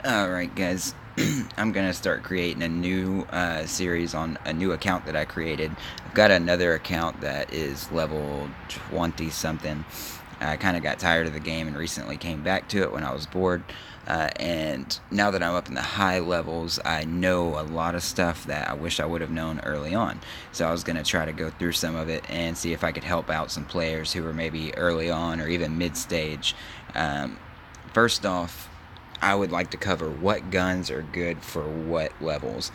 Alright, guys. I'm gonna start creating a new series on a new account that I created. I've got another account that is level 20 something. I kind of got tired of the game and recently came back to it when I was bored. And now that I'm up in the high levels, I know a lot of stuff that I wish I would have known early on. So I was going to try to go through some of it and see if I could help out some players who are maybe early on or even mid stage. Um, First off, I would like to cover what guns are good for what levels.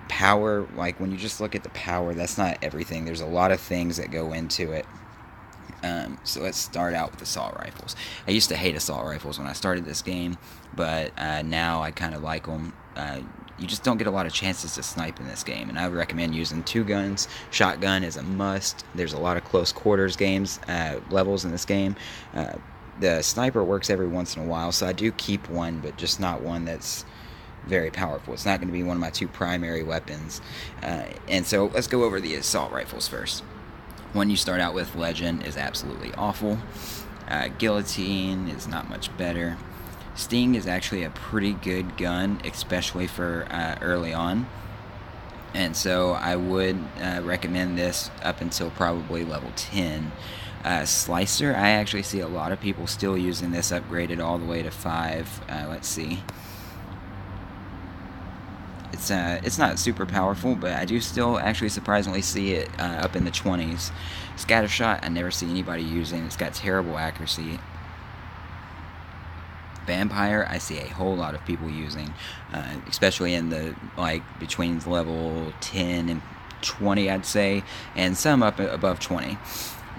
Power, like when you just look at the power, that's not everything. There's a lot of things that go into it. So let's start out with assault rifles. I used to hate assault rifles when I started this game, but now I kind of like them. You just don't get a lot of chances to snipe in this game, and I would recommend using two guns. Shotgun is a must. There's a lot of close quarters games levels in this game. The sniper works every once in a while, so I do keep one, but just not one that's very powerful. It's not going to be one of my two primary weapons. And so let's go over the assault rifles first. One you start out with, Legend, is absolutely awful. Guillotine is not much better. Sting is actually a pretty good gun, especially for early on. And so I would recommend this up until probably level 10. Slicer, I actually see a lot of people still using this upgraded all the way to 5. Let's see. It's not super powerful, but I do still actually surprisingly see it up in the 20s. Scattershot, I never see anybody using. It's got terrible accuracy. Vampire, I see a whole lot of people using, especially in the between level 10 and 20, I'd say, and some up above 20.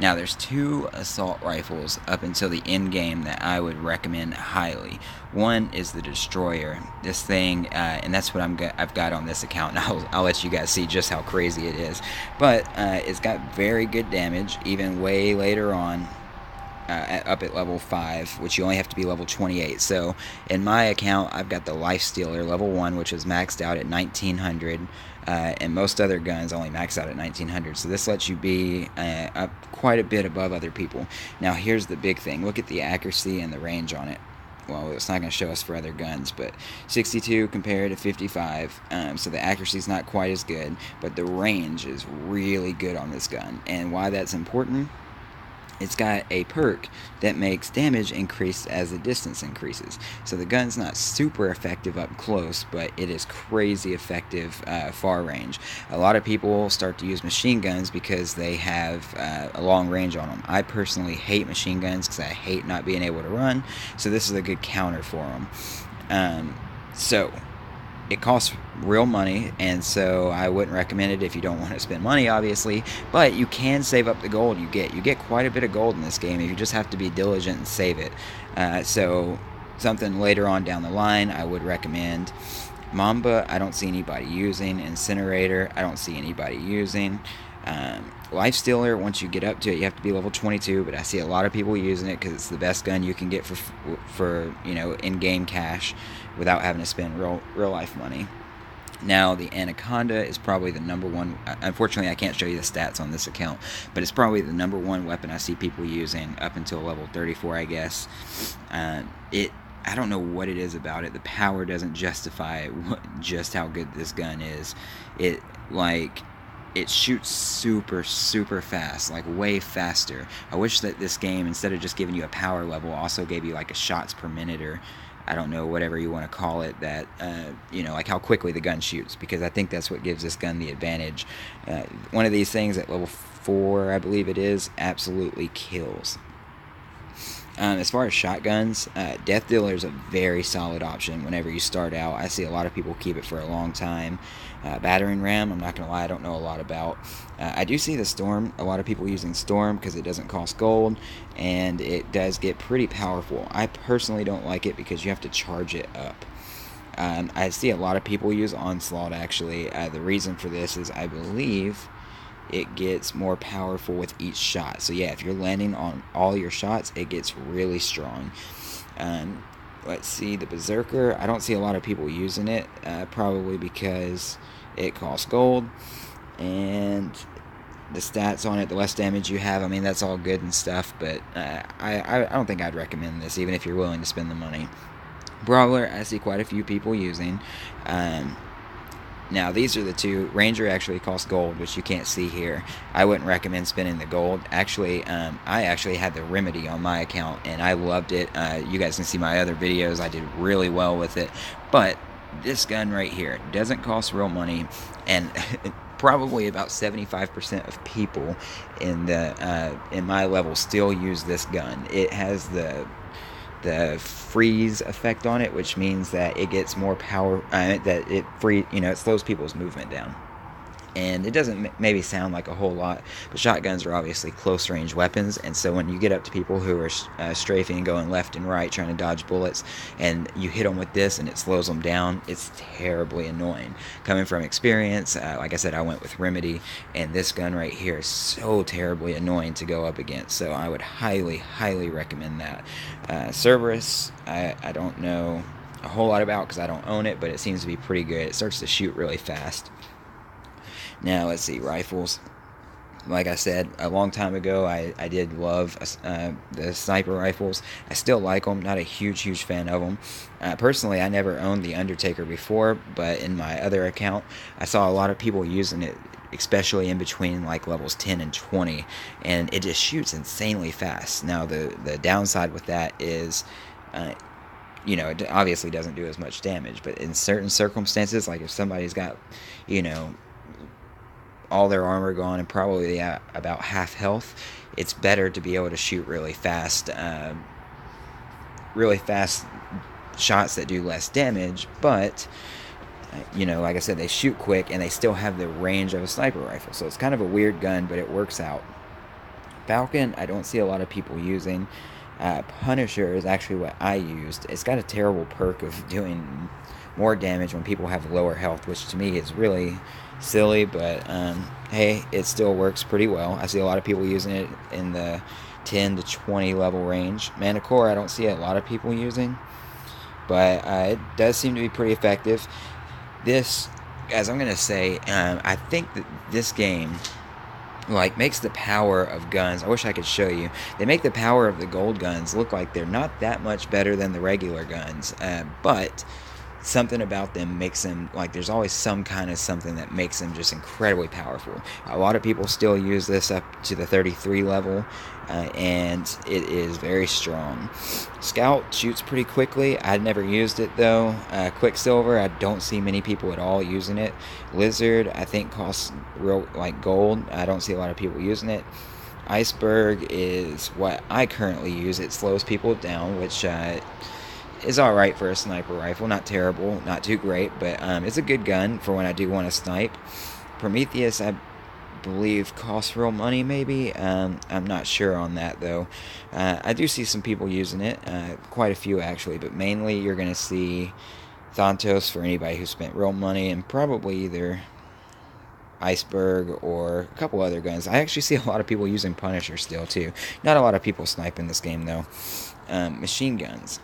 Now, there's two assault rifles up until the end game that I would recommend highly. One is the Destroyer. This thing, and that's what I've got on this account, and I'll let you guys see just how crazy it is. But it's got very good damage, even way later on. Up at level 5, which you only have to be level 28. So in my account, I've got the Life Stealer level 1, which is maxed out at 1900, and most other guns only max out at 1900. So this lets you be up quite a bit above other people. Now here's the big thing. Look at the accuracy and the range on it. Well, it's not going to show us for other guns, but 62 compared to 55, so the accuracy is not quite as good, but the range is really good on this gun. And why that's important, it's got a perk that makes damage increase as the distance increases. So the gun's not super effective up close, but it is crazy effective far range. A lot of people start to use machine guns because they have a long range on them. I personally hate machine guns because I hate not being able to run, so this is a good counter for them. So it costs real money, and so I wouldn't recommend it if you don't want to spend money, obviously, but you can save up the gold you get. You get quite a bit of gold in this game. You just have to be diligent and save it. So something later on down the line I would recommend. Mamba, I don't see anybody using. Incinerator, I don't see anybody using. Life Stealer, once you get up to it, you have to be level 22, but I see a lot of people using it because it's the best gun you can get for in-game cash without having to spend real life money. Now, the Anaconda is probably the number one. Unfortunately, I can't show you the stats on this account, but it's probably the number one weapon I see people using up until level 34, I guess. I don't know what it is about it. The power doesn't justify just how good this gun is. It shoots super fast, like way faster. I wish that this game, instead of just giving you a power level, also gave you like a shots per minute, or I don't know, whatever you want to call it, that like how quickly the gun shoots, because I think that's what gives this gun the advantage. One of these things at level 4, I believe it is, absolutely kills. As far as shotguns, Death Dealer is a very solid option whenever you start out. I see a lot of people keep it for a long time. Battering Ram, I'm not going to lie, I don't know a lot about. I do see the Storm, a lot of people using Storm because it doesn't cost gold, and it does get pretty powerful. I personally don't like it because you have to charge it up. I see a lot of people use Onslaught, actually. The reason for this is I believe it gets more powerful with each shot. So yeah, if you're landing on all your shots, it gets really strong. Let's see, the Berserker, I don't see a lot of people using it, probably because it costs gold, and the stats on it, the less damage you have, I mean, that's all good and stuff, but I don't think I'd recommend this, even if you're willing to spend the money. Brawler, I see quite a few people using. Um, Now, these are the two. Ranger actually costs gold, which you can't see here. I wouldn't recommend spending the gold. Actually, I actually had the Remedy on my account, and I loved it. You guys can see my other videos. I did really well with it. But this gun right here doesn't cost real money, and probably about 75% of people in my level still use this gun. It has the freeze effect on it, which means that it gets more power, that it slows people's movement down. And it doesn't maybe sound like a whole lot, but shotguns are obviously close range weapons, and so when you get up to people who are strafing and going left and right trying to dodge bullets, and you hit them with this and it slows them down, it's terribly annoying. Coming from experience, like I said, I went with Remedy, and this gun right here is so terribly annoying to go up against, so I would highly recommend that. Cerberus, I don't know a whole lot about because I don't own it, but it seems to be pretty good. It starts to shoot really fast. Now, let's see, rifles. Like I said, a long time ago, I did love the sniper rifles. I still like them, not a huge fan of them. Personally, I never owned the Undertaker before, but in my other account, I saw a lot of people using it, especially in between like levels 10 and 20, and it just shoots insanely fast. Now, the downside with that is... it obviously doesn't do as much damage, but in certain circumstances, like if somebody's got, all their armor gone and probably at about half health, it's better to be able to shoot really fast shots that do less damage, but like I said, they shoot quick and they still have the range of a sniper rifle, so it's kind of a weird gun, but it works out. Falcon, I don't see a lot of people using. Punisher is actually what I used. It's got a terrible perk of doing more damage when people have lower health, which to me is really silly, but hey, it still works pretty well. I see a lot of people using it in the 10 to 20 level range. Manticore, I don't see a lot of people using, but it does seem to be pretty effective. This, as I'm going to say, I think that this game makes the power of guns, I wish I could show you, they make the power of the gold guns look like they're not that much better than the regular guns, but something about them makes them, there's always some kind of something that makes them just incredibly powerful. A lot of people still use this up to the 33 level, and it is very strong. Scout shoots pretty quickly. I'd never used it though. Quicksilver, I don't see many people at all using it. Lizard, I think costs real gold. I don't see a lot of people using it. Iceberg is what I currently use. It slows people down, which is alright for a sniper rifle. Not terrible, not too great, but it's a good gun for when I do want to snipe. Prometheus, I believe, costs real money, maybe. I'm not sure on that, though. I do see some people using it, quite a few, actually, but mainly you're going to see Thanatos for anybody who spent real money, and probably either Iceberg or a couple other guns. I actually see a lot of people using Punisher still, too. Not a lot of people sniping this game, though. Machine guns.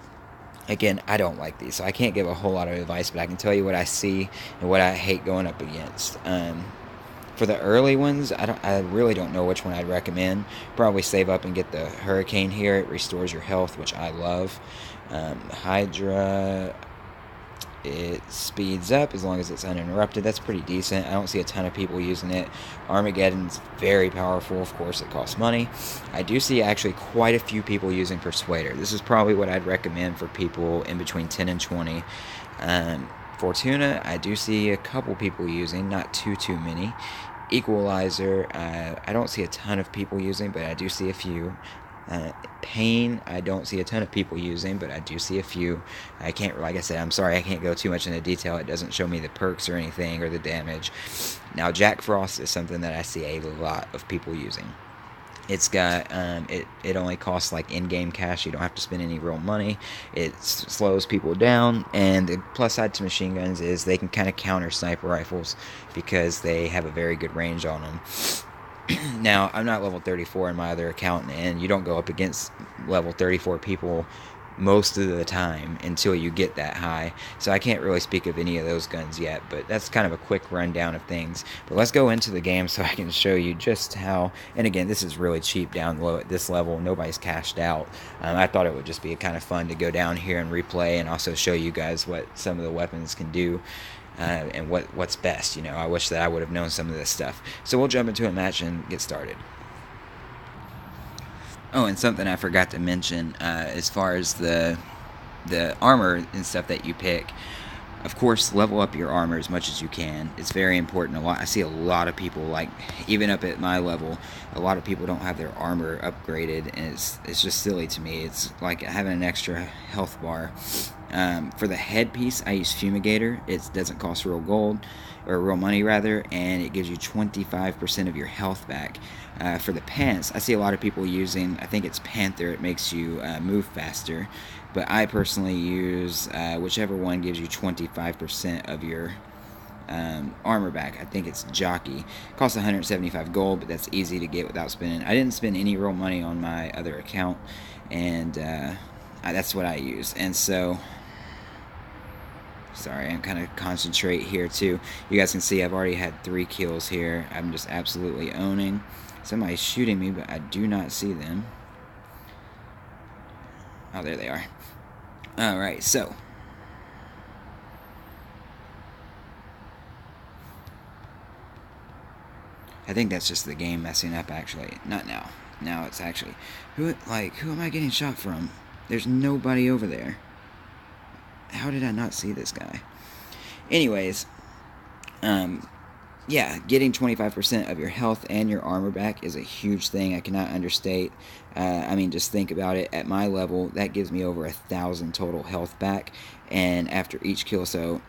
Again, I don't like these, so I can't give a whole lot of advice, but I can tell you what I see and what I hate going up against. For the early ones, I really don't know which one I'd recommend. Probably save up and get the Hurricane here. It restores your health, which I love. Hydra, it speeds up as long as it's uninterrupted. That's pretty decent. I don't see a ton of people using it. Armageddon's very powerful. Of course, it costs money. I do see actually quite a few people using Persuader. This is probably what I'd recommend for people in between 10 and 20. Fortuna, I do see a couple people using, not too many. Equalizer, I don't see a ton of people using, but I do see a few. Pain, I don't see a ton of people using, but I do see a few. I can't, like I said, I'm sorry, I can't go too much into detail. It doesn't show me the perks or anything or the damage. Now, Jack Frost is something that I see a lot of people using. It's got, it only costs in-game cash. You don't have to spend any real money. It slows people down, and the plus side to machine guns is they can kind of counter sniper rifles because they have a very good range on them. Now, I'm not level 34 in my other account, and you don't go up against level 34 people most of the time until you get that high. So I can't really speak of any of those guns yet, but that's kind of a quick rundown of things. But let's go into the game so I can show you just how, and again, this is really cheap down low at this level. Nobody's cashed out. I thought it would just be kind of fun to go down here and replay and also show you guys what some of the weapons can do. And what's best. I wish that I would have known some of this stuff. So we'll jump into a match and get started. Oh, and something I forgot to mention, as far as the armor and stuff that you pick, of course, level up your armor as much as you can. It's very important. I see a lot of people, like, even up at my level, a lot of people don't have their armor upgraded, and it's just silly to me. It's like having an extra health bar. For the headpiece, I use Fumigator. It doesn't cost real gold, or real money rather, and it gives you 25% of your health back. For the pants, I see a lot of people using, I think it's Panther. It makes you move faster, but I personally use whichever one gives you 25% of your armor back. I think it's Jockey. It costs 175 gold, but that's easy to get without spending. I didn't spend any real money on my other account, and that's what I use. And so, sorry, I'm kind of concentrate here too. You guys can see I've already had 3 kills here. I'm just absolutely owning. Somebody's shooting me, but I do not see them. Oh, there they are. Alright, so I think that's just the game messing up, actually. Not now. Now it's actually... Who am I getting shot from? There's nobody over there. How did I not see this guy? Anyways, yeah, getting 25% of your health and your armor back is a huge thing. I cannot understate. I mean, just think about it. At my level, that gives me over 1,000 total health back, and after each kill, so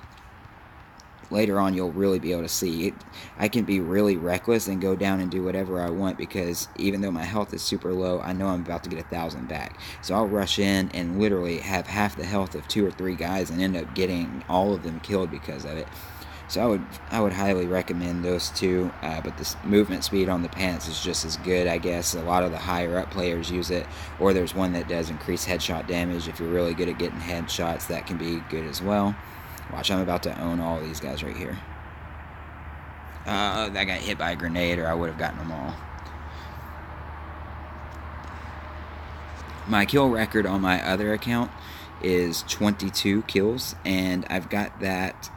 later on you'll really be able to see it. I can be really reckless and go down and do whatever I want, because even though my health is super low, I know I'm about to get 1,000 back. So I'll rush in and literally have half the health of 2 or 3 guys and end up getting all of them killed because of it. So I would highly recommend those two, but this movement speed on the pants is just as good, I guess. A lot of the higher up players use it, or there's one that does increase headshot damage. If you're really good at getting headshots, that can be good as well. Watch, I'm about to own all these guys right here. That got hit by a grenade, or I would have gotten them all. My kill record on my other account is 22 kills, and I've got that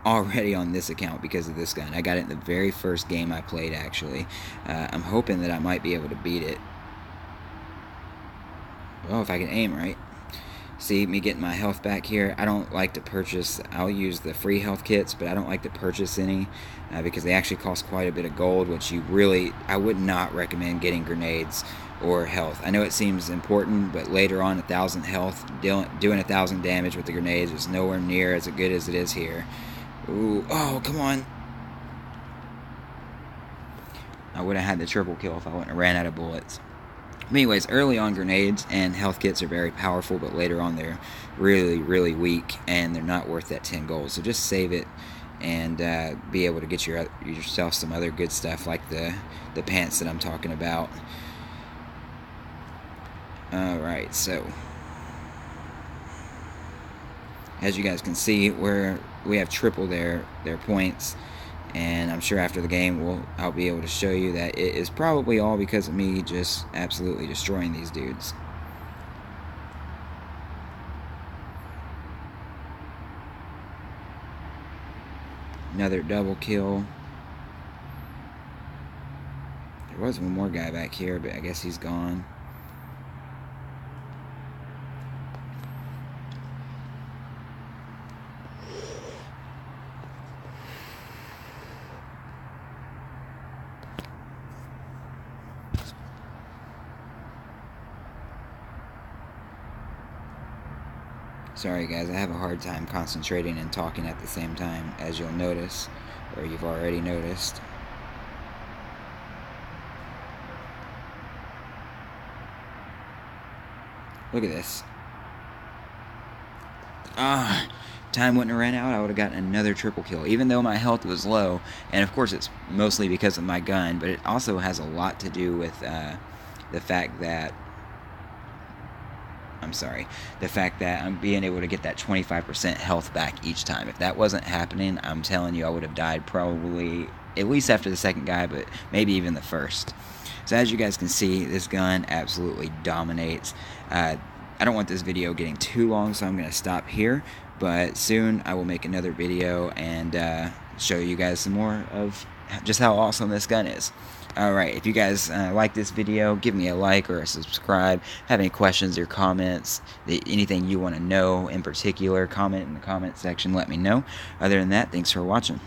already on this account because of this gun. I got it in the very first game I played, actually. I'm hoping that I might be able to beat it. Well, if I can aim right. See me getting my health back here. I don't like to purchase. I'll use the free health kits, but I don't like to purchase any because they actually cost quite a bit of gold, which I would not recommend getting grenades or health. I know it seems important, but later on, 1,000 health, doing 1,000 damage with the grenades is nowhere near as good as it is here. Ooh, oh, come on. I would have had the triple kill if I wouldn't have ran out of bullets. But anyways, early on, grenades and health kits are very powerful, but later on they're really, really weak, and they're not worth that 10 gold. So just save it and be able to get yourself some other good stuff like the pants that I'm talking about. Alright, so as you guys can see, we have triple their points, and I'm sure after the game I'll be able to show you that it is probably all because of me just absolutely destroying these dudes. Another double kill. There was one more guy back here, but I guess he's gone. Sorry guys, I have a hard time concentrating and talking at the same time, as you'll notice, or you've already noticed. Look at this. Time wouldn't have ran out, I would have gotten another triple kill, even though my health was low. And of course it's mostly because of my gun, but it also has a lot to do with the fact that I'm sorry, the fact that I'm being able to get that 25% health back each time. If that wasn't happening, I'm telling you, I would have died probably at least after the second guy, but maybe even the first. So as you guys can see, this gun absolutely dominates. I don't want this video getting too long, so I'm going to stop here. But soon I will make another video and show you guys some more of just how awesome this gun is. Alright, if you guys like this video, give me a like or a subscribe. Have any questions or comments, anything you want to know in particular, comment in the comment section, let me know. Other than that, thanks for watching.